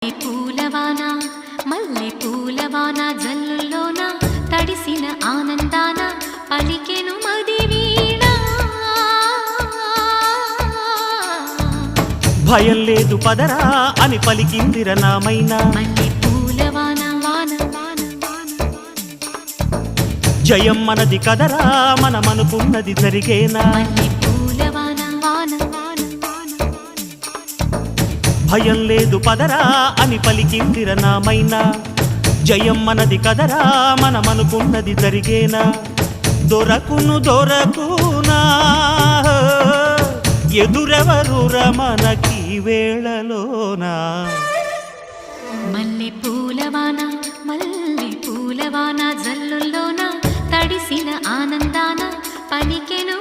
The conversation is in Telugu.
పూలవాన మల్లె పూలవాన జల్లుల్లోన తడిసిన ఆనందాన పలికెను మది వీణ భయం లేదు పదరా అని పలికిందిర నామైనా మల్లె పూలవాన వాన వాన జయం మనది కదరా మనమనుకున్నది జరిగేనా మల్లె పూలవాన వాన వాన భయం లేదు పదరా అని పలికిందిర నామైనా జయం మనది కదరా మనమనుకున్నది జరిగేనా దొరకునా ఎదురెవరురా మనకి వేళలోనా మల్లె పూలవాన జల్లుల్లోన తడిసిన ఆనందాన పలికెను